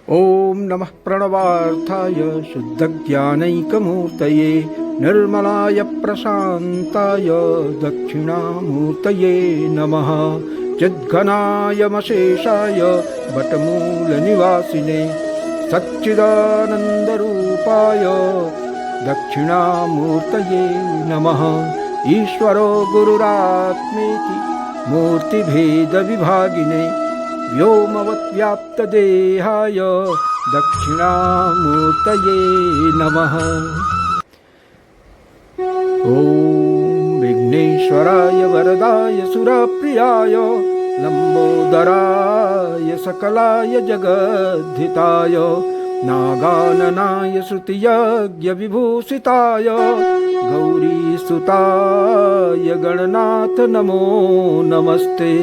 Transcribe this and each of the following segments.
ओम नमः प्रणवार्थाय शुद्धज्ञानैकमूर्तये निर्मलाय प्रशान्ताय दक्षिणामूर्तये नमः। चिद्घनायमशेषाय वटमूलनिवासिने सच्चिदानन्दरूपाय दक्षिणामूर्तये नमः। ईश्वरो गुरुरात्मेति मूर्तिभेदविभागिने व्योमवद्व्याप्तदेहाय दक्षिणामूर्तये नमः। ॐ विघ्नेश्वराय वरदाय सुरप्रियाय लम्बोदराय सकलाय जगद्धिताय नागाननाय श्रुतियज्ञविभूषिताय गौरीसुताय गणनाथ नमो नमस्ते।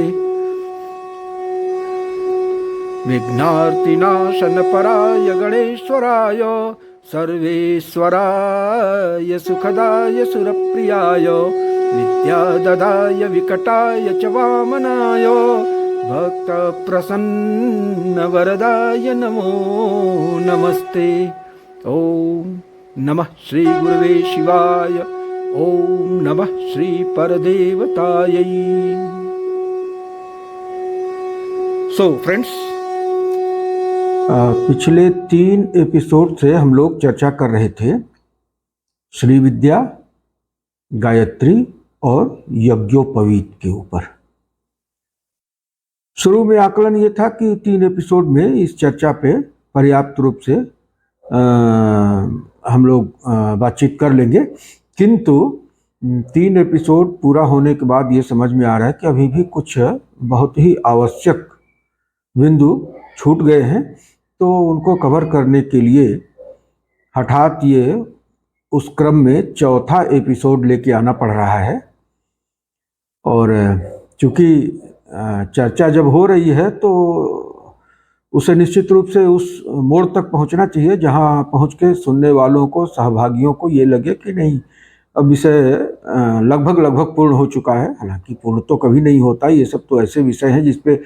विघ्नार्तिनाशनपराय गणेश्वराय सर्वेश्वराय सुखदाय सुरप्रियाय विद्याददाय विकटाय च वामनाय भक्तप्रसन्नवरदाय नमो नमस्ते। ओम नमः श्री गुरुवे शिवाय। ओम नमः श्री परदेवतायै। सो फ्रेंड्स, पिछले 3 एपिसोड से हम लोग चर्चा कर रहे थे श्री विद्या, गायत्री और यज्ञोपवीत के ऊपर। शुरू में आकलन ये था कि 3 एपिसोड में इस चर्चा पे पर्याप्त रूप से हम लोग बातचीत कर लेंगे, किंतु 3 एपिसोड पूरा होने के बाद ये समझ में आ रहा है कि अभी भी कुछ बहुत ही आवश्यक बिंदु छूट गए हैं, तो उनको कवर करने के लिए हठात ये उस क्रम में 4था एपिसोड लेके आना पड़ रहा है। और चूँकि चर्चा जब हो रही है तो उसे निश्चित रूप से उस मोड़ तक पहुंचना चाहिए जहां पहुंच के सुनने वालों को, सहभागियों को ये लगे कि नहीं, अब विषय लगभग पूर्ण हो चुका है। हालांकि पूर्ण तो कभी नहीं होता, ये सब तो ऐसे विषय हैं जिसपे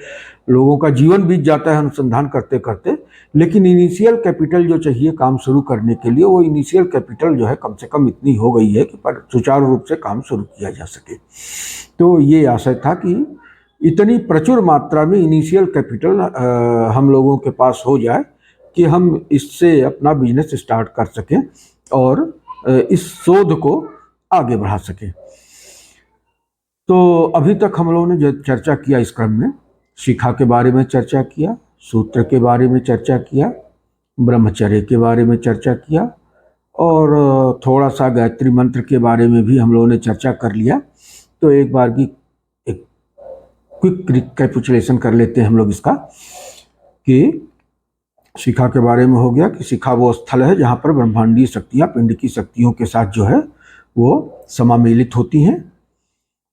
लोगों का जीवन बीत जाता है अनुसंधान करते करते। लेकिन इनिशियल कैपिटल जो चाहिए काम शुरू करने के लिए, वो इनिशियल कैपिटल जो है कम से कम इतनी हो गई है कि पर सुचारू रूप से काम शुरू किया जा सके। तो ये आशय था कि इतनी प्रचुर मात्रा में इनिशियल कैपिटल हम लोगों के पास हो जाए कि हम इससे अपना बिजनेस स्टार्ट कर सकें और इस शोध को आगे बढ़ा सके। तो अभी तक हम लोगों ने जो चर्चा किया, इस क्रम में शिखा के बारे में चर्चा किया, सूत्र के बारे में चर्चा किया, ब्रह्मचर्य के बारे में चर्चा किया और थोड़ा सा गायत्री मंत्र के बारे में भी हम लोगों ने चर्चा कर लिया। तो एक बार की एक क्विक रिकैपिचुलेशन कर लेते हैं हम लोग इसका, कि शिखा के बारे में हो गया कि शिखा वो स्थल है जहाँ पर ब्रह्मांडीय शक्तियाँ पिंड की शक्तियों के साथ जो है वो समामेलित होती हैं।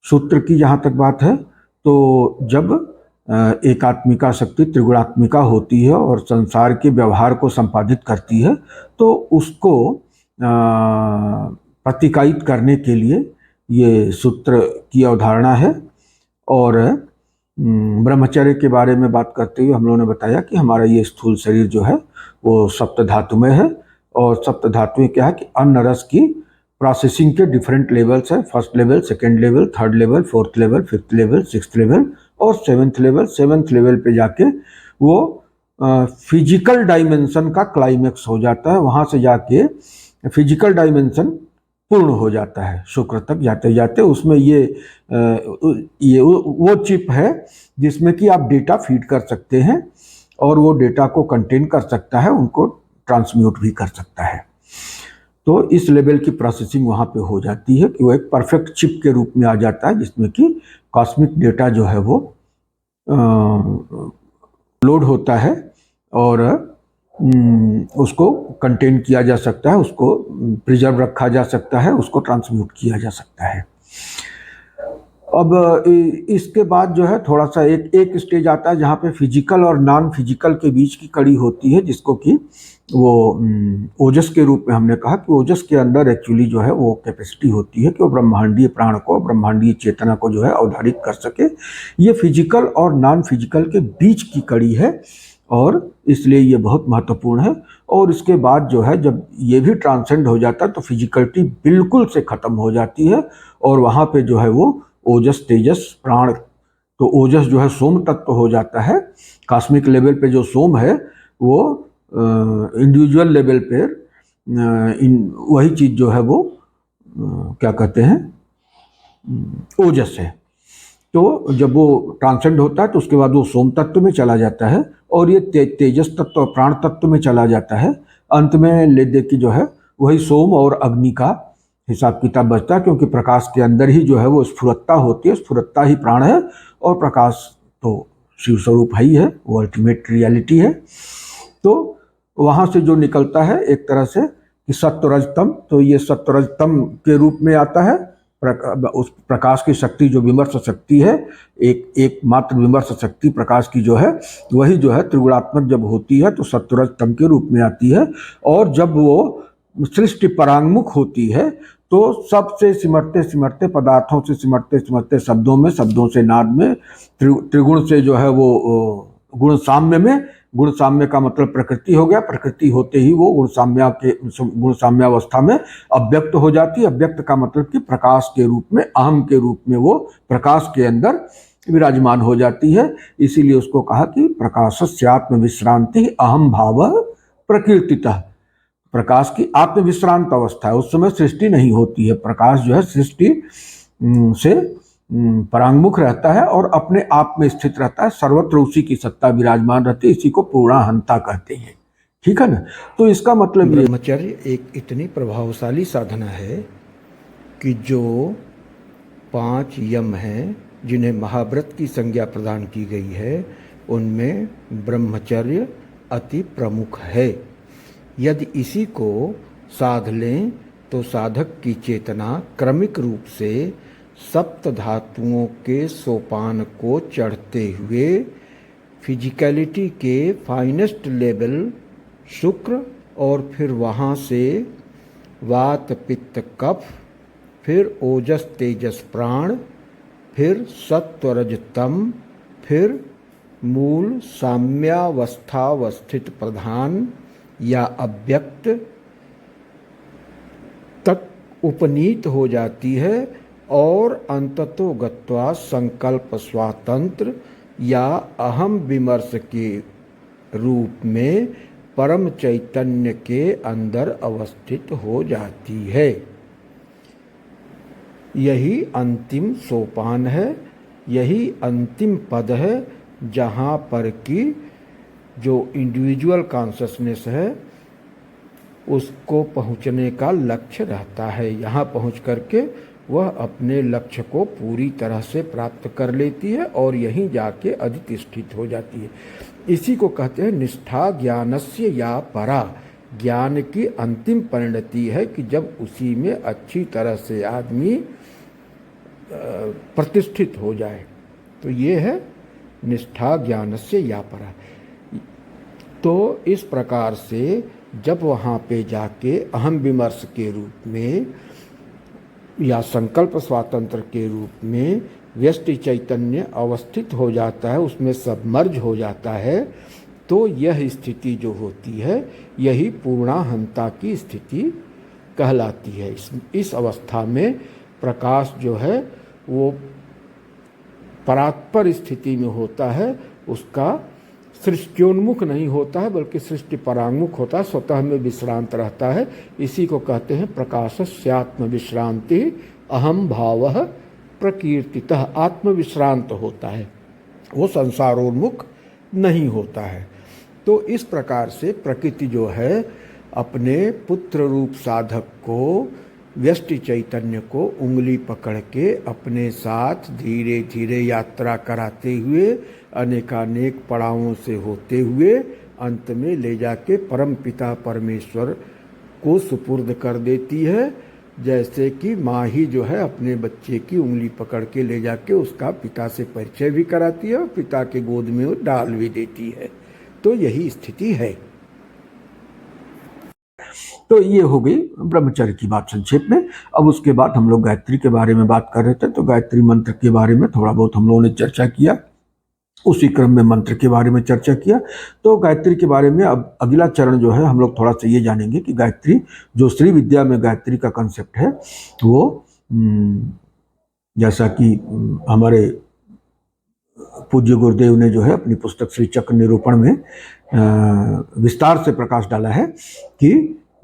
सूत्र की जहाँ तक बात है, तो जब एकात्मिका शक्ति त्रिगुणात्मिका होती है और संसार के व्यवहार को संपादित करती है, तो उसको प्रतिकायित करने के लिए ये सूत्र की अवधारणा है। और ब्रह्मचर्य के बारे में बात करते हुए हम लोगों ने बताया कि हमारा ये स्थूल शरीर जो है वो सप्त धातुमय है, और सप्त धातुएं क्या है कि अन्न रस की प्रोसेसिंग के डिफरेंट लेवल्स है। First level, second level, third level, fourth level, fifth level, sixth level और सेवेंथ लेवल। सेवेंथ लेवल पे जाके वो फिजिकल डायमेंशन का क्लाइमेक्स हो जाता है। वहाँ से जाके फिजिकल डायमेंशन पूर्ण हो जाता है। शुक्र तक जाते जाते उसमें ये वो चिप है जिसमें कि आप डेटा फीड कर सकते हैं और वो डेटा को कंटेन कर सकता है, उनको ट्रांसम्यूट भी कर सकता है। तो इस लेवल की प्रोसेसिंग वहाँ पे हो जाती है कि वो एक परफेक्ट चिप के रूप में आ जाता है, जिसमें कि कॉस्मिक डेटा जो है वो लोड होता है और उसको कंटेन किया जा सकता है, उसको प्रिजर्व रखा जा सकता है, उसको ट्रांसम्यूट किया जा सकता है। अब इसके बाद जो है थोड़ा सा एक स्टेज आता है जहाँ पे फिजिकल और नॉन फिजिकल के बीच की कड़ी होती है, जिसको कि वो ओजस के रूप में हमने कहा कि ओजस के अंदर एक्चुअली जो है वो कैपेसिटी होती है कि वो ब्रह्मांडीय प्राण को, ब्रह्मांडीय चेतना को जो है अवधारित कर सके। ये फिजिकल और नॉन फिजिकल के बीच की कड़ी है और इसलिए ये बहुत महत्वपूर्ण है। और इसके बाद जो है जब ये भी ट्रांसेंड हो जाता है तो फिजिकलिटी बिल्कुल से खत्म हो जाती है और वहाँ पे जो है वो ओजस तेजस प्राण, तो ओजस जो है सोम तत्व हो जाता है। कॉस्मिक लेवल पे जो सोम है वो इंडिविजुअल लेवल पे वही चीज़ जो है वो क्या कहते हैं ओजस है। तो जब वो ट्रांसेंड होता है तो उसके बाद वो सोम तत्व में चला जाता है और ये तेजस तत्व और प्राण तत्व में चला जाता है। अंत में ले दे की जो है वही सोम और अग्नि का हिसाब किताब बचता है, क्योंकि प्रकाश के अंदर ही जो है वो स्फुरत्ता होती है, स्फुरत्ता ही प्राण है और प्रकाश तो शिव स्वरूप ही है, वो अल्टीमेट रियलिटी है। तो वहाँ से जो निकलता है एक तरह से कि सत्वरजतम, तो ये सत्वरजतम के रूप में आता है। उस प्रकाश की शक्ति जो विमर्श शक्ति है, एक मात्र विमर्श शक्ति प्रकाश की जो है वही जो है त्रिगुणात्मक जब होती है तो सत्वरजतम के रूप में आती है। और जब वो सृष्टि परांगमुख होती है तो सबसे सिमटते सिमटते पदार्थों से सिमटते सिमटते शब्दों में, शब्दों से नाद में, त्रिगुण से जो है वो गुण साम्य में, गुण साम्य का मतलब प्रकृति हो गया, प्रकृति होते ही वो गुण साम्यावस्था में अव्यक्त हो जाती है। अव्यक्त का मतलब कि प्रकाश के रूप में, अहम के रूप में वो प्रकाश के अंदर विराजमान हो जाती है। इसीलिए उसको कहा कि प्रकाशस्य आत्म विश्रांति अहम भाव प्रकीर्तितः। प्रकाश की आत्मविश्रांत अवस्था है, उस समय सृष्टि नहीं होती है। प्रकाश जो है सृष्टि से परांगमुख रहता है और अपने आप में स्थित रहता है, सर्वत्र उसी की सत्ता विराजमान रहती है। इसी को पूर्णाहंता कहते हैं, ठीक है ना। तो इसका मतलब ब्रह्मचर्य एक इतनी प्रभावशाली साधना है कि जो 5 यम हैं जिन्हें महाव्रत की संज्ञा प्रदान की गई है, उनमें ब्रह्मचर्य अति प्रमुख है। यदि इसी को साध लें तो साधक की चेतना क्रमिक रूप से सप्त धातुओं के सोपान को चढ़ते हुए फिजिकलिटी के फाइनेस्ट लेवल शुक्र और फिर वहाँ से वात पित्त कफ, फिर ओजस तेजस प्राण, फिर सत्वरज तम, फिर मूल साम्यावस्थावस्थित प्रधान या अव्यक्त तक उपनीत हो जाती है और अंततो गत्वा संकल्प स्वातंत्र या अहम विमर्श के रूप में परम चैतन्य के अंदर अवस्थित हो जाती है। यही अंतिम सोपान है, यही अंतिम पद है जहाँ पर कि जो इंडिविजुअल कॉन्शसनेस है उसको पहुँचने का लक्ष्य रहता है। यहाँ पहुँच करके वह अपने लक्ष्य को पूरी तरह से प्राप्त कर लेती है और यहीं जाके अधिष्ठित हो जाती है। इसी को कहते हैं निष्ठा ज्ञानस्य या परा। ज्ञान की अंतिम परिणति है कि जब उसी में अच्छी तरह से आदमी प्रतिष्ठित हो जाए, तो ये है निष्ठा ज्ञानस्य या परा। तो इस प्रकार से जब वहाँ पे जाके अहम विमर्श के रूप में या संकल्प स्वातंत्र के रूप में व्यष्टि चैतन्य अवस्थित हो जाता है, उसमें सबमर्ज हो जाता है, तो यह स्थिति जो होती है यही पूर्णाहंता की स्थिति कहलाती है। इस अवस्था में प्रकाश जो है वो परात्पर स्थिति में होता है, उसका सृष्टियोन्मुख नहीं होता है बल्कि सृष्टि परांगमुख होता है, स्वतः में विश्रांत रहता है। इसी को कहते हैं प्रकाशस्यात्म विश्रांति अहम भावः प्रकीर्तितः। आत्मविश्रांत होता है, वो संसारोन्मुख नहीं होता है। तो इस प्रकार से प्रकृति जो है अपने पुत्र रूप साधक को, व्यष्टि चैतन्य को उंगली पकड़ के अपने साथ धीरे धीरे यात्रा कराते हुए अनेकानेक पड़ावों से होते हुए अंत में ले जाके परम पिता परमेश्वर को सुपुर्द कर देती है। जैसे कि माँ ही जो है अपने बच्चे की उंगली पकड़ के ले जाके उसका पिता से परिचय भी कराती है और पिता के गोद में वो डाल भी देती है। तो यही स्थिति है। तो ये हो गई ब्रह्मचर्य की बात संक्षेप में। अब उसके बाद हम लोग गायत्री के बारे में बात कर रहे थे, तो गायत्री मंत्र के बारे में थोड़ा बहुत हम लोगों ने चर्चा किया। उसी क्रम में मंत्र के बारे में चर्चा किया। तो गायत्री के बारे में अब अगला चरण जो है हम लोग थोड़ा सा ये जानेंगे कि गायत्री, जो श्री विद्या में गायत्री का कंसेप्ट है, वो जैसा कि हमारे पूज्य गुरुदेव ने जो है अपनी पुस्तक श्री चक्र निरूपण में विस्तार से प्रकाश डाला है कि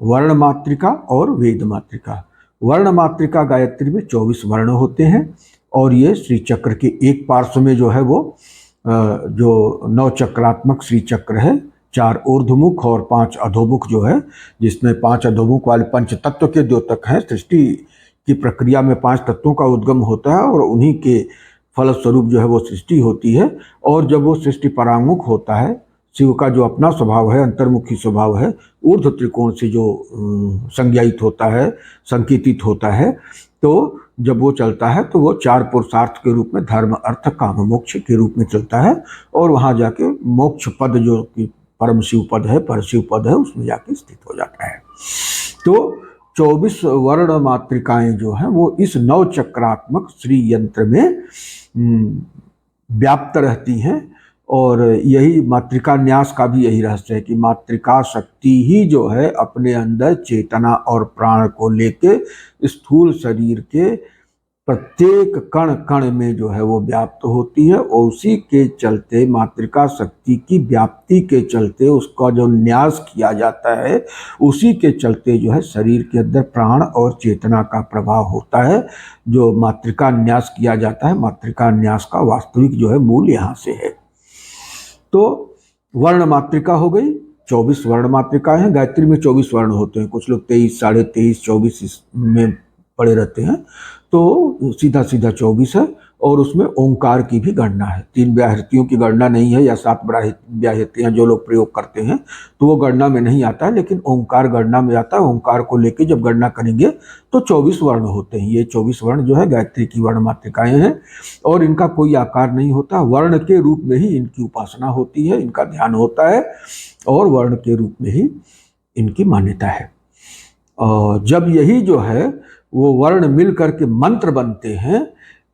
वर्ण मात्रिका और वेद मात्रिका। वर्ण मात्रिका गायत्री में 24 वर्ण होते हैं और ये श्री चक्र के एक पार्श्व में जो है वो जो 9 चक्रात्मक श्री चक्र है, 4 ऊर्ध्वमुख और 5 अधोमुख जो है, जिसमें 5 अधोमुख वाले पंच तत्व के द्योतक हैं। सृष्टि की प्रक्रिया में 5 तत्वों का उद्गम होता है और उन्हीं के फलस्वरूप जो है वो सृष्टि होती है। और जब वो सृष्टि परांगमुख होता है, शिव का जो अपना स्वभाव है, अंतर्मुखी स्वभाव है, ऊर्ध्व त्रिकोण से जो संज्ञायित होता है, संकेतित होता है, तो जब वो चलता है तो वो 4 पुरुषार्थ के रूप में धर्म अर्थ काम मोक्ष के रूप में चलता है और वहाँ जाके मोक्ष पद जो कि परम शिव पद है, परशिव पद है, उसमें जाके स्थित हो जाता है। तो 24 वर्ण मात्रिकाएं जो हैं वो इस 9 चक्रात्मक श्री यंत्र में व्याप्त रहती हैं। और यही मातृका न्यास का भी यही रहस्य है कि मातृका शक्ति ही जो है अपने अंदर चेतना और प्राण को लेके स्थूल शरीर के प्रत्येक कण कण में जो है वो व्याप्त होती है और उसी के चलते मातृका शक्ति की व्याप्ति के चलते उसका जो न्यास किया जाता है, उसी के चलते जो है शरीर के अंदर प्राण और चेतना का प्रभाव होता है। जो मातृका न्यास किया जाता है, मातृका न्यास का वास्तविक जो है मूल यहाँ से है। तो वर्ण मात्रिका हो गई, 24 वर्ण मात्रिका है। गायत्री में 24 वर्ण होते हैं, कुछ लोग 23, 23.5, 24 में पड़े रहते हैं, तो सीधा सीधा 24 है। और उसमें ओंकार की भी गणना है। 3 व्याहृतियों की गणना नहीं है या 7 व्याहृतियां जो लोग प्रयोग करते हैं तो वो गणना में नहीं आता है, लेकिन ओंकार गणना में आता है। ओंकार को लेके जब गणना करेंगे तो 24 वर्ण होते हैं। ये 24 वर्ण जो है गायत्री की वर्ण मात्रिकाएं हैं और इनका कोई आकार नहीं होता। वर्ण के रूप में ही इनकी उपासना होती है, इनका ध्यान होता है और वर्ण के रूप में ही इनकी मान्यता है। और जब यही जो है वो वर्ण मिल करके मंत्र बनते हैं,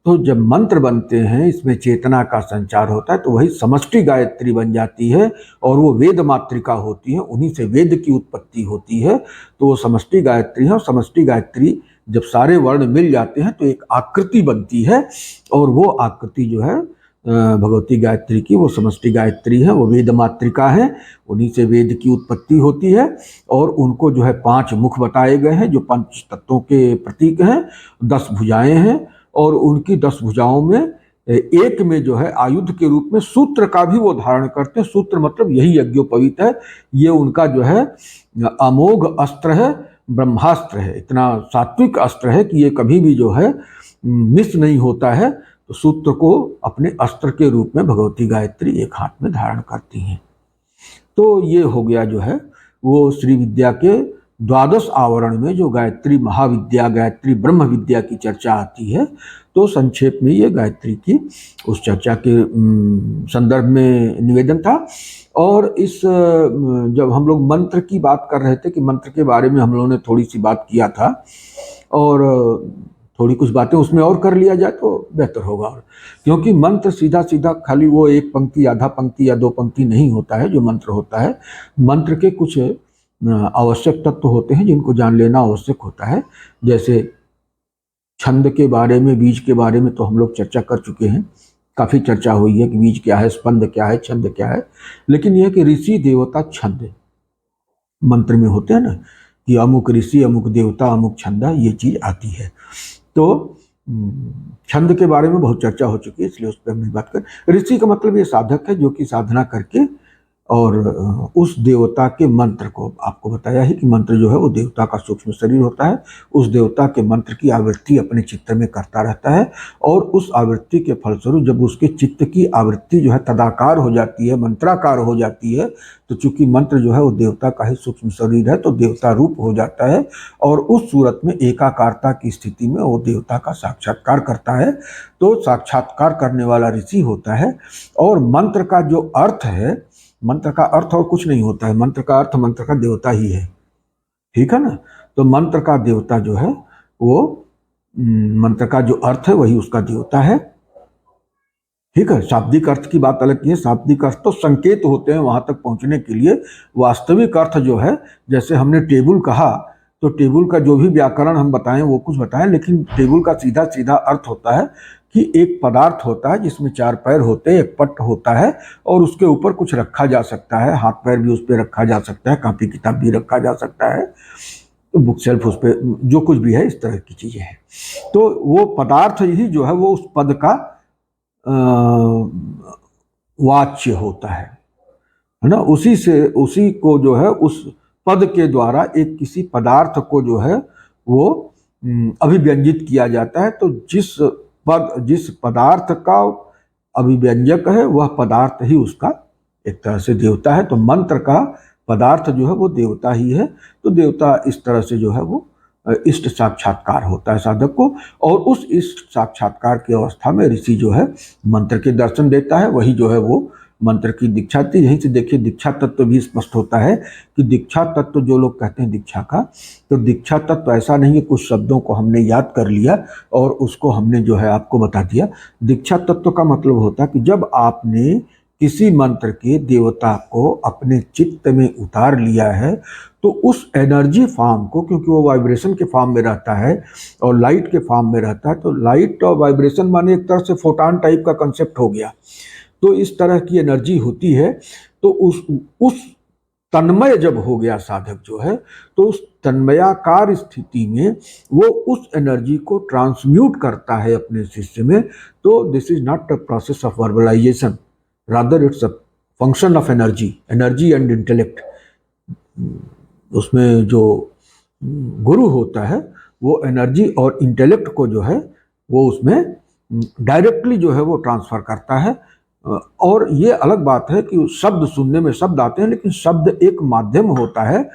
तो जब मंत्र बनते हैं इसमें चेतना का संचार होता है, तो वही समष्टि गायत्री बन जाती है और वो वेद मात्रिका होती है। उन्हीं से वेद की उत्पत्ति होती है, तो वो समष्टि गायत्री है। और समष्टि गायत्री जब सारे वर्ण मिल जाते हैं तो एक आकृति बनती है और वो आकृति जो है भगवती गायत्री की, वो समष्टि गायत्री है, वो वेद मात्रिका है। उन्हीं से वेद की उत्पत्ति होती है और उनको जो है 5 मुख बताए गए हैं जो पंच तत्वों के प्रतीक हैं। 10 भुजाएं हैं और उनकी 10 भुजाओं में एक में जो है आयुध के रूप में सूत्र का भी वो धारण करते हैं। सूत्र मतलब यही यज्ञोपवीत है। ये उनका जो है अमोघ अस्त्र है, ब्रह्मास्त्र है। इतना सात्विक अस्त्र है कि ये कभी भी जो है मिस नहीं होता है। तो सूत्र को अपने अस्त्र के रूप में भगवती गायत्री एक हाथ में धारण करती हैं। तो ये हो गया जो है वो श्री विद्या के 12 आवरण में जो गायत्री महाविद्या, गायत्री ब्रह्म विद्या की चर्चा आती है। तो संक्षेप में ये गायत्री की उस चर्चा के संदर्भ में निवेदन था। और इस जब हम लोग मंत्र की बात कर रहे थे कि मंत्र के बारे में हम लोगों ने थोड़ी सी बात किया था और थोड़ी कुछ बातें उसमें और कर लिया जाए तो बेहतर होगा। क्योंकि मंत्र सीधा सीधा खाली वो एक पंक्ति, आधा पंक्ति या 2 पंक्ति नहीं होता है जो मंत्र होता है। मंत्र के कुछ आवश्यक तत्व होते हैं जिनको जान लेना आवश्यक होता है। जैसे छंद के बारे में, बीज के बारे में तो हम लोग चर्चा कर चुके हैं, काफ़ी चर्चा हुई है कि बीज क्या है, स्पंद क्या है, छंद क्या है। लेकिन यह कि ऋषि देवता छंद मंत्र में होते हैं ना, कि अमुक ऋषि, अमुक देवता, अमुक छंदा, ये चीज़ आती है। तो छंद के बारे में बहुत चर्चा हो चुकी है, इसलिए उस पर हम बात करें। ऋषि का मतलब ये साधक है जो कि साधना करके और उस देवता के मंत्र को, आपको बताया है कि मंत्र जो है वो देवता का सूक्ष्म शरीर होता है। उस देवता के मंत्र की आवृत्ति अपने चित्त में करता रहता है और उस आवृत्ति के फलस्वरूप जब उसके चित्त की आवृत्ति जो है तदाकार हो जाती है, मंत्राकार हो जाती है, तो चूंकि मंत्र जो है वो देवता का ही सूक्ष्म शरीर है, तो देवता रूप हो जाता है और उस सूरत में एकाकारता की स्थिति में वो देवता का साक्षात्कार करता है। तो साक्षात्कार करने वाला ऋषि होता है। और मंत्र का जो अर्थ है, मंत्र का अर्थ और कुछ नहीं होता है, मंत्र का अर्थ मंत्र का देवता ही है, ठीक है ना। तो मंत्र का देवता जो है वो मंत्र का जो अर्थ है वही उसका देवता है। ठीक है, शाब्दिक अर्थ की बात अलग की है। शाब्दिक अर्थ तो संकेत होते हैं वहां तक पहुंचने के लिए। वास्तविक अर्थ जो है, जैसे हमने टेबल कहा, तो टेबल का जो भी व्याकरण हम बताएं वो कुछ बताएं, लेकिन टेबल का सीधा सीधा अर्थ होता है कि एक पदार्थ होता है जिसमें 4 पैर होते हैं, एक पट होता है और उसके ऊपर कुछ रखा जा सकता है, हाथ पैर भी उस पर रखा जा सकता है, कापी किताब भी रखा जा सकता है, तो बुक शेल्फ उस पर जो कुछ भी है, इस तरह की चीजें हैं। तो वो पदार्थ ही जो है वो उस पद का वाच्य होता है ना। उसी को जो है उस पद के द्वारा एक किसी पदार्थ को जो है वो अभिव्यंजित किया जाता है। तो जिस पदार्थ का अभिव्यंजक है वह पदार्थ ही उसका एक तरह से देवता है। तो मंत्र का पदार्थ जो है वो देवता ही है। तो देवता इस तरह से जो है वो इष्ट साक्षात्कार होता है साधक को, और उस इष्ट साक्षात्कार की अवस्था में ऋषि जो है मंत्र के दर्शन देता है, वही जो है वो मंत्र की दीक्षा थी। यहीं से देखिए दीक्षा तत्व भी स्पष्ट होता है कि दीक्षा तत्व जो लोग कहते हैं दीक्षा का, तो दीक्षा तत्व ऐसा नहीं है कुछ शब्दों को हमने याद कर लिया और उसको हमने जो है आपको बता दिया। दीक्षा तत्व का मतलब होता है कि जब आपने किसी मंत्र के देवता को अपने चित्त में उतार लिया है, तो उस एनर्जी फॉर्म को, क्योंकि वो वाइब्रेशन के फॉर्म में रहता है और लाइट के फॉर्म में रहता है, तो लाइट और वाइब्रेशन माने एक तरह से फोटॉन टाइप का कंसेप्ट हो गया। तो इस तरह की एनर्जी होती है। तो उस तन्मय जब हो गया साधक जो है, तो उस तन्मयाकार स्थिति में वो उस एनर्जी को ट्रांसम्यूट करता है अपने शिष्य में। तो this is not a process of verbalization, rather it's a function of energy and intellect. उसमें जो गुरु होता है वो एनर्जी और इंटेलेक्ट को जो है वो उसमें डायरेक्टली जो है वो ट्रांसफर करता है। और ये अलग बात है कि शब्द सुनने में शब्द आते हैं, लेकिन शब्द एक माध्यम होता है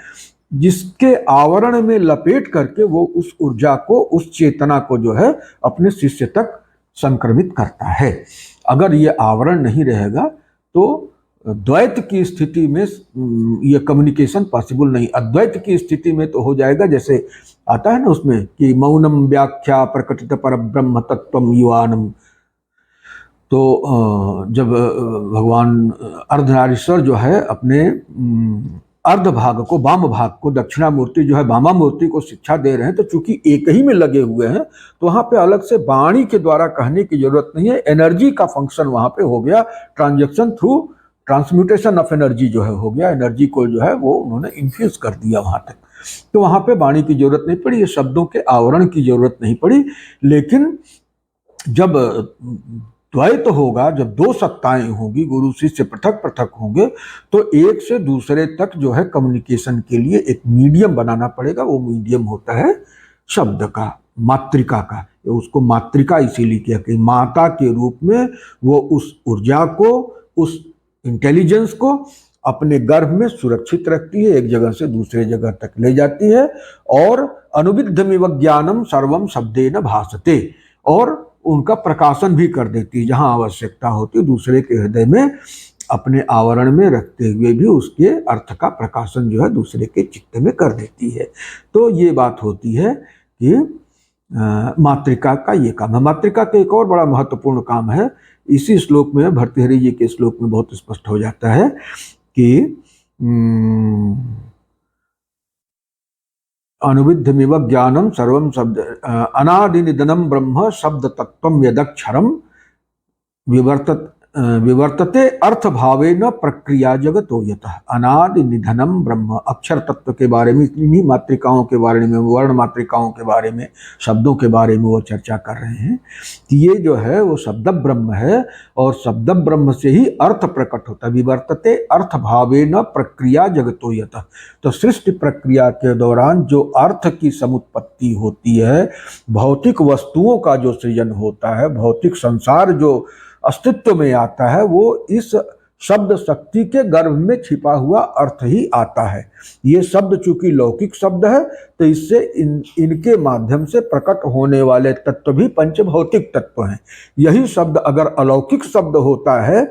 जिसके आवरण में लपेट करके वो उस ऊर्जा को, उस चेतना को जो है अपने शिष्य तक संक्रमित करता है। अगर ये आवरण नहीं रहेगा तो द्वैत की स्थिति में ये कम्युनिकेशन पॉसिबल नहीं। अद्वैत की स्थिति में तो हो जाएगा, जैसे आता है ना उसमें कि मौनम व्याख्या प्रकटित पर ब्रह्म तत्वम युवानम। तो जब भगवान अर्धनारीश्वर जो है अपने अर्ध भाग को, वाम भाग को, दक्षिणामूर्ति जो है वामा मूर्ति को शिक्षा दे रहे हैं, तो चूंकि एक ही में लगे हुए हैं तो वहां पे अलग से वाणी के द्वारा कहने की जरूरत नहीं है। एनर्जी का फंक्शन वहां पे हो गया, transaction through transmutation of energy जो है हो गया। एनर्जी को जो है वो उन्होंने इन्फ्यूज कर दिया वहां तक। तो वहां पे वाणी की जरूरत नहीं पड़ी, ये शब्दों के आवरण की जरूरत नहीं पड़ी। लेकिन जब द्वैत होगा, जब दो सत्ताएं होंगी, गुरु शिष्य पृथक पृथक होंगे, तो एक से दूसरे तक जो है कम्युनिकेशन के लिए एक मीडियम बनाना पड़ेगा। वो मीडियम होता है शब्द का, मातृका का। उसको मातृका इसीलिए किया कि माता के रूप में वो उस ऊर्जा को, उस इंटेलिजेंस को अपने गर्भ में सुरक्षित रखती है, एक जगह से दूसरे जगह तक ले जाती है। और अनुविद्धमिव ज्ञानम सर्वम शब्देन भासते, और उनका प्रकाशन भी कर देती है जहां आवश्यकता होती है, दूसरे के हृदय में अपने आवरण में रखते हुए भी उसके अर्थ का प्रकाशन जो है दूसरे के चित्त में कर देती है। तो ये बात होती है कि मातृका का ये काम है। मातृका का एक और बड़ा महत्वपूर्ण काम है, इसी श्लोक में, भर्तृहरि जी के श्लोक में बहुत स्पष्ट हो जाता है कि अनुविद्धमिव ज्ञानम सर्वम शब्द अनादि निधनम ब्रह्म शब्द तत्वम यदक्षरम विवर्तते अर्थ भावेन प्रक्रिया जगतो यतः। अनादि निधनम ब्रह्म, अक्षर तत्व के बारे में, इन्हीं मातृकाओं के बारे में, वर्ण मातृकाओं के बारे में, शब्दों के बारे में वो चर्चा कर रहे हैं कि ये जो है वो शब्द ब्रह्म है और शब्द ब्रह्म से ही अर्थ प्रकट होता है। विवर्तते अर्थ भावेन प्रक्रिया जगतो यतः। तो सृष्टि प्रक्रिया के दौरान जो अर्थ की समुत्पत्ति होती है, भौतिक वस्तुओं का जो सृजन होता है, भौतिक संसार जो अस्तित्व में आता है, वो इस शब्द शक्ति के गर्भ में छिपा हुआ अर्थ ही आता है। ये शब्द चूंकि लौकिक शब्द है, तो इससे इनके माध्यम से प्रकट होने वाले तत्व भी पंचभौतिक तत्व हैं। यही शब्द अगर अलौकिक शब्द होता है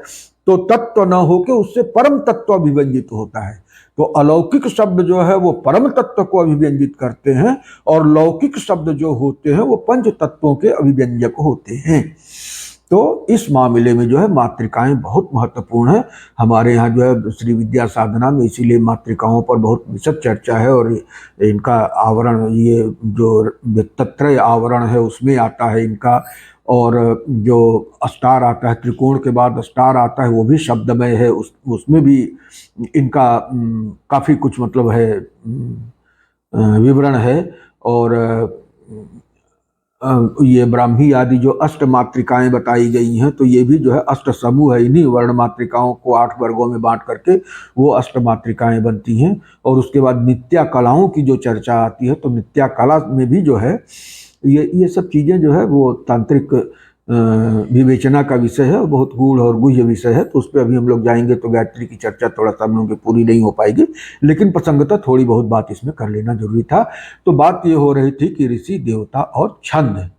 तो तत्व न होकर उससे परम तत्व अभिव्यंजित होता है। तो अलौकिक शब्द जो है वो परम तत्व को अभिव्यंजित करते हैं, और लौकिक शब्द जो होते हैं वो पंच तत्वों के अभिव्यंजक होते हैं। तो इस मामले में जो है मातृकाएं बहुत महत्वपूर्ण है। हमारे यहाँ जो है श्री विद्या साधना में इसीलिए मातृकाओं पर बहुत विशद चर्चा है, और इनका आवरण, ये जो तत्रय आवरण है उसमें आता है इनका, और जो अस्टार आता है, त्रिकोण के बाद अस्टार आता है, वो भी शब्दमय है, उसमें भी इनका काफ़ी कुछ मतलब है, विवरण है। और ये ब्राह्मी आदि जो अष्ट मातृकाएं बताई गई हैं, तो ये भी जो है अष्ट समूह है, इन्हीं वर्ण मातृकाओं को 8 वर्गों में बांट करके वो अष्ट मातृकाएं बनती हैं। और उसके बाद नित्या कलाओं की जो चर्चा आती है, तो नित्या कला में भी जो है ये सब चीज़ें जो है वो तांत्रिक विवेचना का विषय है, बहुत गूढ़ और गुह्य विषय है, तो उस पर अभी हम लोग जाएंगे तो गायत्री की चर्चा थोड़ा सा हम लोग की पूरी नहीं हो पाएगी, लेकिन प्रसंगतः थोड़ी बहुत बात इसमें कर लेना जरूरी था। तो बात ये हो रही थी कि ऋषि, देवता और छंद।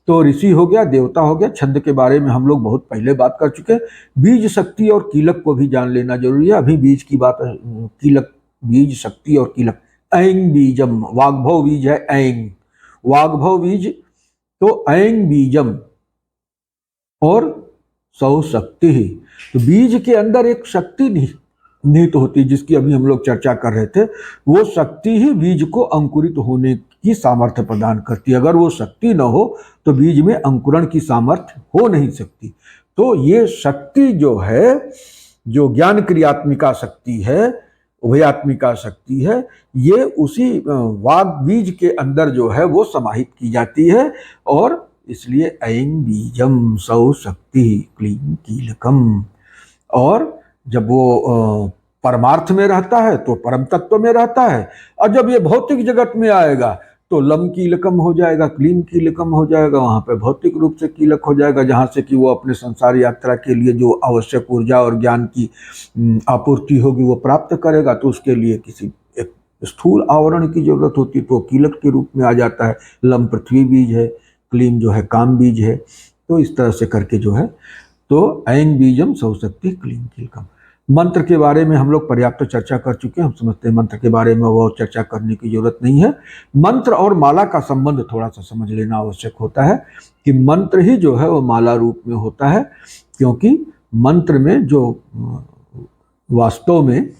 तो ऋषि हो गया, देवता हो गया, छंद के बारे में हम लोग बहुत पहले बात कर चुके हैं। बीज, शक्ति और कीलक को भी जान लेना जरूरी है। अभी बीज की बात, कीलक, बीज, शक्ति और कीलक। ऐंग बीजम, वाग्भव बीज है ऐंग, वाग्भव बीज, तो ऐंग बीजम और सौ शक्ति ही। तो बीज के अंदर एक शक्ति निहित होती है, जिसकी अभी हम लोग चर्चा कर रहे थे। वो शक्ति ही बीज को अंकुरित होने की सामर्थ्य प्रदान करती है। अगर वो शक्ति न हो तो बीज में अंकुरण की सामर्थ्य हो नहीं सकती। तो ये शक्ति जो है, जो ज्ञान क्रियात्मिका शक्ति है, उभयात्मिका शक्ति है, ये उसी वाग बीज के अंदर जो है वो समाहित की जाती है। और इसलिए ऐं बीजम सौ शक्ति क्लीं कीलकम। और जब वो परमार्थ में रहता है तो परम तत्व में रहता है, और जब ये भौतिक जगत में आएगा तो लम कीलकम हो जाएगा, क्लीं कीलकम हो जाएगा। वहाँ पे भौतिक रूप से कीलक हो जाएगा, जहाँ से कि वो अपने संसार यात्रा के लिए जो आवश्यक ऊर्जा और ज्ञान की आपूर्ति होगी वो प्राप्त करेगा। तो उसके लिए किसी एक स्थूल आवरण की जरूरत होती है, तो कीलक के रूप में आ जाता है। लम पृथ्वी बीज है, क्लीं जो है काम बीज है। तो इस तरह से करके जो है, तो ऐं बीजम सौ शक्ति क्लीं कीलकम। मंत्र के बारे में हम लोग पर्याप्त चर्चा कर चुके हैं, हम समझते हैं मंत्र के बारे में वो चर्चा करने की जरूरत नहीं है। मंत्र और माला का संबंध थोड़ा सा समझ लेना आवश्यक होता है कि मंत्र ही जो है वो माला रूप में होता है, क्योंकि मंत्र में जो वास्तव में,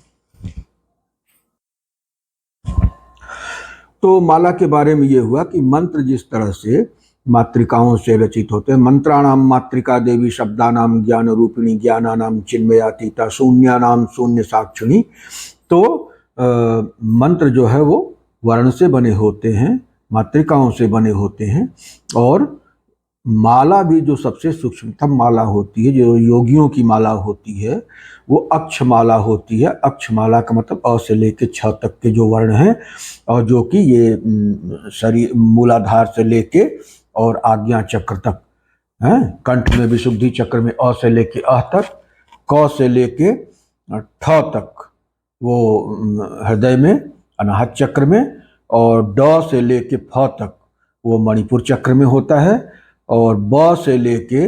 तो माला के बारे में ये हुआ कि मंत्र जिस तरह से मातृकाओं से रचित होते हैं, मंत्राणाम मातृका देवी, शब्दानाम ज्ञान रूपिणी, ज्ञानानाम चिन्मयातीता, शून्यानाम शून्य साक्षिणी। तो मंत्र जो है वो वर्ण से बने होते हैं, मातृकाओं से बने होते हैं। और माला भी जो सबसे सूक्ष्मतम माला होती है, जो योगियों की माला होती है, वो अक्षमाला होती है। अक्षमाला का मतलब अ से लेके छ तक के जो वर्ण हैं, और जो कि ये शरीर मूलाधार से लेके और आज्ञा चक्र तक है। कंठ में विशुद्धि चक्र में अ से लेके अह तक, क से लेके ठ तक वो हृदय में अनाहत चक्र में, और ड से लेके फ तक वो मणिपुर चक्र में होता है, और ब से लेके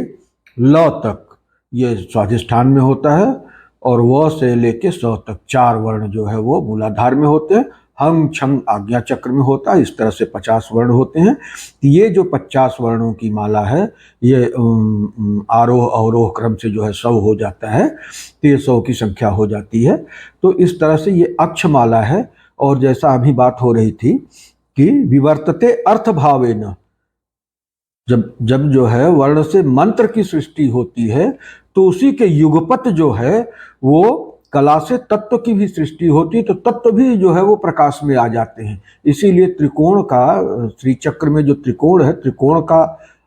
ल तक ये स्वाधिष्ठान में होता है, और व से लेके स तक 4 वर्ण जो है वो मूलाधार में होते हैं। हंग छंग आज्ञा चक्र में होता है। इस तरह से 50 वर्ण होते हैं। ये जो 50 वर्णों की माला है, ये आरोह अवरोह क्रम से जो है 100 हो जाता है, तो ये 100 की संख्या हो जाती है। तो इस तरह से ये अक्षमाला है। और जैसा अभी बात हो रही थी कि विवर्तते अर्थ भावेन, जब जो है वर्ण से मंत्र की सृष्टि होती है, तो उसी के युगपत जो है वो कला से तत्व की भी सृष्टि होती है, तो तत्व भी जो है वो प्रकाश में आ जाते हैं। इसीलिए त्रिकोण का, श्री चक्र में जो त्रिकोण है, त्रिकोण का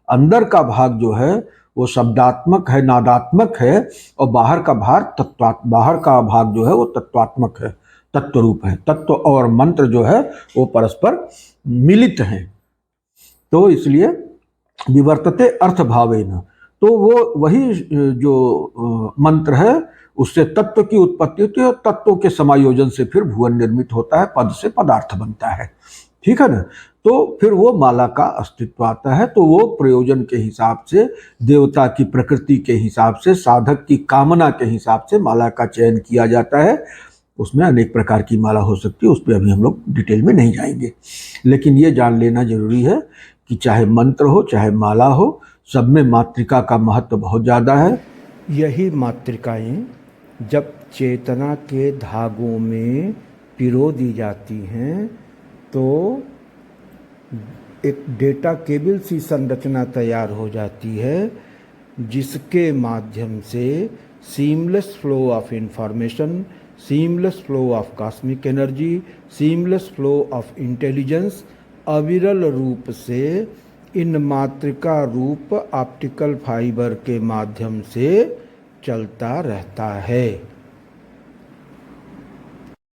अंदर का भाग जो है वो शब्दात्मक है, नादात्मक है, और बाहर का बाहर का भाग जो है वो तत्वात्मक है, तत्व रूप है। तत्व और मंत्र जो है वो परस्पर मिलित हैं। तो इसलिए विवर्तते अर्थ भावेन, तो वो वही जो मंत्र है उससे तत्व की उत्पत्ति होती है, और तत्वों के समायोजन से फिर भुवन निर्मित होता है, पद से पदार्थ बनता है। ठीक है ना। तो फिर वो माला का अस्तित्व आता है। तो वो प्रयोजन के हिसाब से, देवता की प्रकृति के हिसाब से, साधक की कामना के हिसाब से माला का चयन किया जाता है। उसमें अनेक प्रकार की माला हो सकती है, उस पर अभी हम लोग डिटेल में नहीं जाएंगे। लेकिन ये जान लेना जरूरी है कि चाहे मंत्र हो, चाहे माला हो, सब में मातृका का महत्व बहुत ज़्यादा है। यही मातृकाएं जब चेतना के धागों में पिरो दी जाती हैं तो एक डेटा केबल सी संरचना तैयार हो जाती है, जिसके माध्यम से seamless flow of information, seamless flow of cosmic energy, seamless flow of intelligence अविरल रूप से इन मातृका रूप ऑप्टिकल फाइबर के माध्यम से चलता रहता है।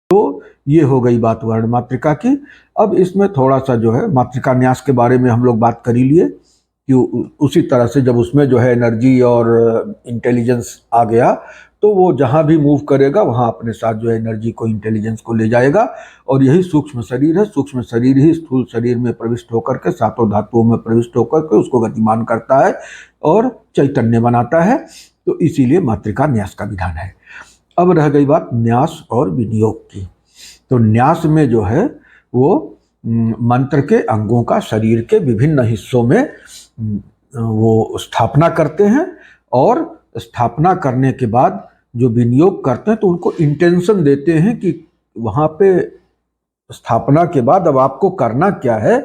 तो ये हो गई बात वर्ण मातृका की। अब इसमें थोड़ा सा जो है मातृका न्यास के बारे में हम लोग बात कर ही लिए कि उसी तरह से जब उसमें जो है एनर्जी और इंटेलिजेंस आ गया तो वो जहाँ भी मूव करेगा वहाँ अपने साथ जो है एनर्जी को, इंटेलिजेंस को ले जाएगा। और यही सूक्ष्म शरीर है। सूक्ष्म शरीर ही स्थूल शरीर में प्रविष्ट होकर के, सातों धातुओं में प्रविष्ट होकर के उसको गतिमान करता है और चैतन्य बनाता है। तो इसीलिए मातृका न्यास का विधान है। अब रह गई बात न्यास और विनियोग की। तो न्यास में जो है वो मंत्र के अंगों का शरीर के विभिन्न हिस्सों में वो स्थापना करते हैं, और स्थापना करने के बाद जो विनियोग करते हैं तो उनको इंटेंशन देते हैं कि वहाँ पे स्थापना के बाद अब आपको करना क्या है।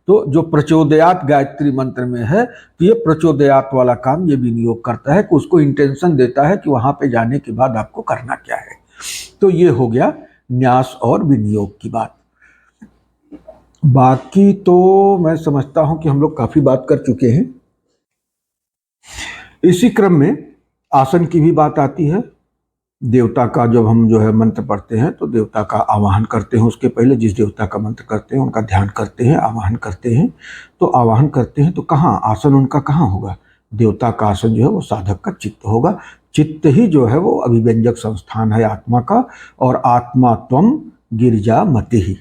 तो जो प्रचोदयात गायत्री मंत्र में है तो ये प्रचोदयात वाला काम ये विनियोग करता है कि उसको इंटेंशन देता है कि वहाँ पे जाने के बाद आपको करना क्या है। तो ये हो गया न्यास और विनियोग की बात। बाकी तो मैं समझता हूँ कि हम लोग काफ़ी बात कर चुके हैं। इसी क्रम में आसन की भी बात आती है। देवता का जब हम जो है मंत्र पढ़ते हैं तो देवता का आवाहन करते हैं। उसके पहले जिस देवता का मंत्र करते हैं उनका ध्यान करते हैं, आवाहन करते हैं। तो आवाहन करते हैं तो कहाँ आसन उनका कहाँ होगा? देवता का आसन जो है वो साधक का चित्त होगा। चित्त ही जो है वो अभिव्यंजक संस्थान है आत्मा का, और आत्मा त्वम गिरिजा मति ही,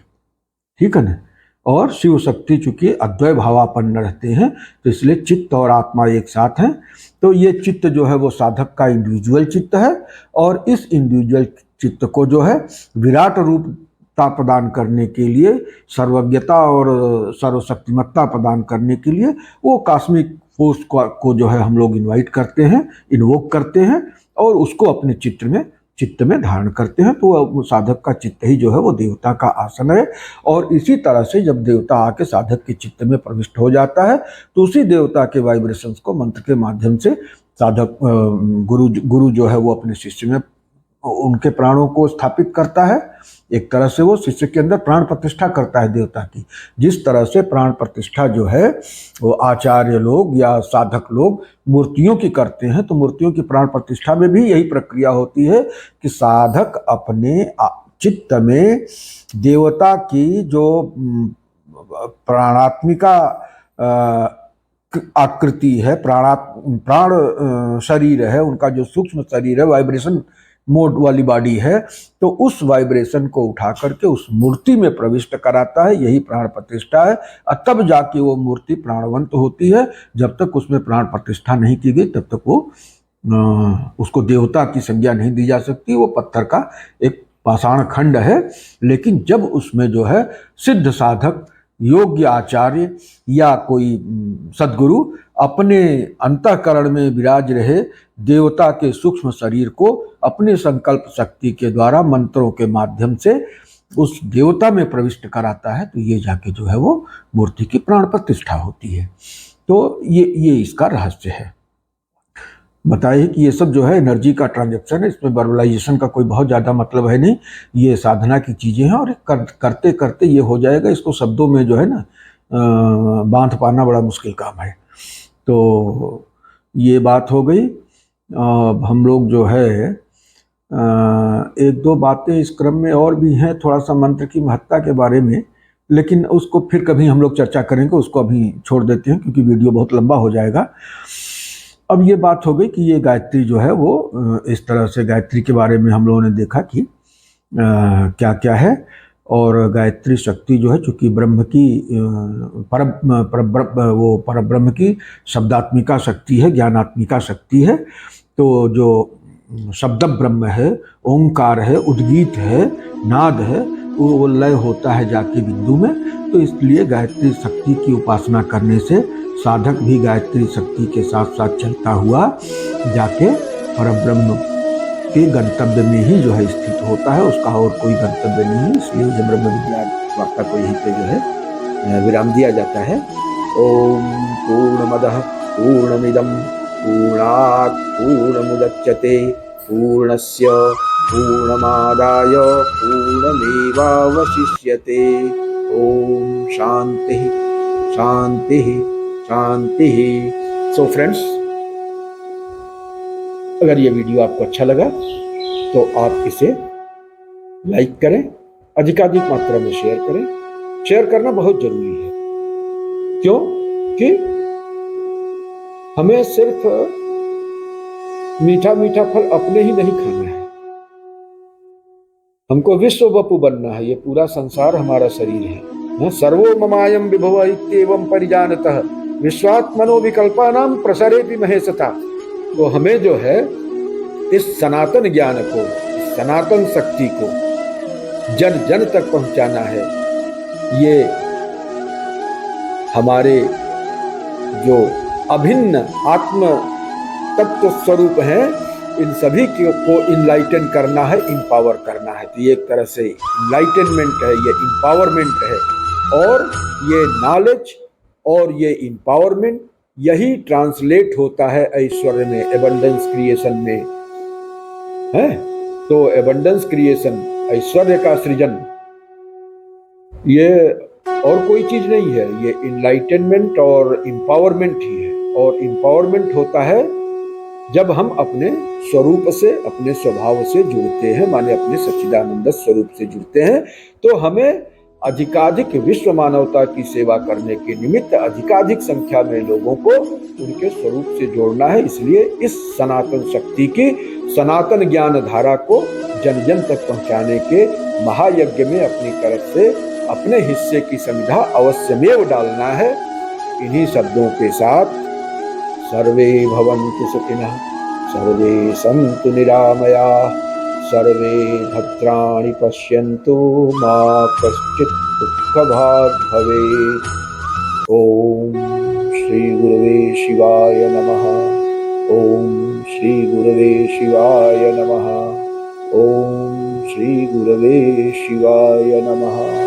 ठीक है ना। और शिव शक्ति चूंकि अद्वय भावापन्न रहते हैं तो इसलिए चित्त और आत्मा एक साथ हैं। तो ये चित्त जो है वो साधक का इंडिविजुअल चित्त है, और इस इंडिविजुअल चित्त को जो है विराट रूपता प्रदान करने के लिए, सर्वज्ञता और सर्वशक्तिमत्ता प्रदान करने के लिए वो कॉस्मिक फोर्स को जो है हम लोग इन्वाइट करते हैं, इन्वोक करते हैं, और उसको अपने चित्त में धारण करते हैं। तो साधक का चित्त ही जो है वो देवता का आसन है। और इसी तरह से जब देवता आके साधक के चित्त में प्रविष्ट हो जाता है तो उसी देवता के वाइब्रेशंस को मंत्र के माध्यम से साधक गुरु जो है वो अपने शिष्य में उनके प्राणों को स्थापित करता है। एक तरह से वो शिष्य के अंदर प्राण प्रतिष्ठा करता है देवता की। जिस तरह से प्राण प्रतिष्ठा जो है वो आचार्य लोग या साधक लोग मूर्तियों की करते हैं, तो मूर्तियों की प्राण प्रतिष्ठा में भी यही प्रक्रिया होती है कि साधक अपने चित्त में देवता की जो प्राणात्मिका आकृति है, प्राण शरीर है, उनका जो सूक्ष्म शरीर है, वाइब्रेशन मोड वाली बॉडी है, तो उस वाइब्रेशन को उठा करके उस मूर्ति में प्रविष्ट कराता है। यही प्राण प्रतिष्ठा है। तब जाके वो मूर्ति प्राणवंत होती है। जब तक उसमें प्राण प्रतिष्ठा नहीं की गई तब तक वो उसको देवता की संज्ञा नहीं दी जा सकती। वो पत्थर का एक पाषाण खंड है। लेकिन जब उसमें जो है सिद्ध साधक, योग्य आचार्य या कोई सद्गुरु अपने अंतःकरण में विराज रहे देवता के सूक्ष्म शरीर को अपने संकल्प शक्ति के द्वारा मंत्रों के माध्यम से उस देवता में प्रविष्ट कराता है, तो ये जाके जो है वो मूर्ति की प्राण प्रतिष्ठा होती है। तो ये इसका रहस्य है। बताइए कि ये सब जो है एनर्जी का ट्रांजैक्शन है, इसमें वर्बलाइजेशन का कोई बहुत ज़्यादा मतलब है नहीं। ये साधना की चीज़ें हैं और करते करते ये हो जाएगा। इसको शब्दों में जो है ना बांध पाना बड़ा मुश्किल काम है। तो ये बात हो गई। हम लोग जो है एक दो बातें इस क्रम में और भी हैं, थोड़ा सा मंत्र की महत्ता के बारे में, लेकिन उसको फिर कभी हम लोग चर्चा करेंगे। उसको अभी छोड़ देते हैं क्योंकि वीडियो बहुत लंबा हो जाएगा। अब ये बात हो गई कि ये गायत्री जो है वो इस तरह से गायत्री के बारे में हम लोगों ने देखा कि क्या क्या है। और गायत्री शक्ति जो है चूँकि ब्रह्म की परब्रह्म की शब्दात्मिका शक्ति है, ज्ञानात्मिका शक्ति है। तो जो शब्द ब्रह्म है, ओंकार है, उद्गीत है, नाद है, वो लय होता है जाके बिंदु में। तो इसलिए गायत्री शक्ति की उपासना करने से साधक भी गायत्री शक्ति के साथ साथ चलता हुआ जाके परब्रह्म के गंतव्य में ही जो है स्थित होता है, उसका और कोई गंतव्य नहीं है। इसलिए ये ब्रह्म विज्ञान वार्ता को यहीं पे जो है विराम दिया जाता है। ओम पूर्णमदः पूर्णमिदं पूर्णात् पूर्णमुदच्यते पूर्णस्य पूर्णमादाय पूर्णमेवावशिष्यते। ओम शांति शांति शांति। सो फ्रेंड्स, अगर ये वीडियो आपको अच्छा लगा तो आप इसे लाइक करें, अधिकाधिक मात्रा में शेयर करें। शेयर करना बहुत जरूरी है, क्यों कि हमें सिर्फ मीठा मीठा फल अपने ही नहीं खाना है, हमको विश्व वपु बनना है। ये पूरा संसार हमारा शरीर है। सर्वो ममायम विभव इत्येवं परिजानतः विश्वात्मनो विकल्पानां प्रसरेपि महेशता। तो हमें जो है इस सनातन ज्ञान को, इस सनातन शक्ति को जन जन तक पहुंचाना है। ये हमारे जो अभिन्न आत्म तत्व स्वरूप हैं, इन सभी को इनलाइटन करना है, इंपावर करना है। तो ये एक तरह से इनलाइटनमेंट है, ये इंपावरमेंट है। और ये नॉलेज और ये इंपावरमेंट यही ट्रांसलेट होता है ऐश्वर्य में, एबंडेंस क्रिएशन में है। तो एबंडेंस क्रिएशन, ऐश्वर्य का सृजन, ये और कोई चीज नहीं है, ये इनलाइटनमेंट और इंपावरमेंट ही है। और इंपावरमेंट होता है जब हम अपने स्वरूप से, अपने स्वभाव से जुड़ते हैं, माने अपने सच्चिदानंद स्वरूप से जुड़ते हैं। तो हमें अधिकाधिक विश्व मानवता की सेवा करने के निमित्त अधिकाधिक संख्या में लोगों को उनके स्वरूप से जोड़ना है। इसलिए इस सनातन शक्ति की, सनातन ज्ञान धारा को जन जन तक पहुंचाने के महायज्ञ में अपनी तरफ से अपने हिस्से की संविधा अवश्यमेव डालना है। इन्हीं शब्दों के साथ सर्वे भवन्तु सुखिनः, सर्वे सन्तु निरामयाः, सर्वे भद्राणि पश्यन्तु, मा कश्चित् दुःखभाग् भवेत्। ओम श्री गुरुवे शिवाय नमः। ओम श्री गुरुवे शिवाय नमः। ओम श्री गुरुवे शिवाय नमः।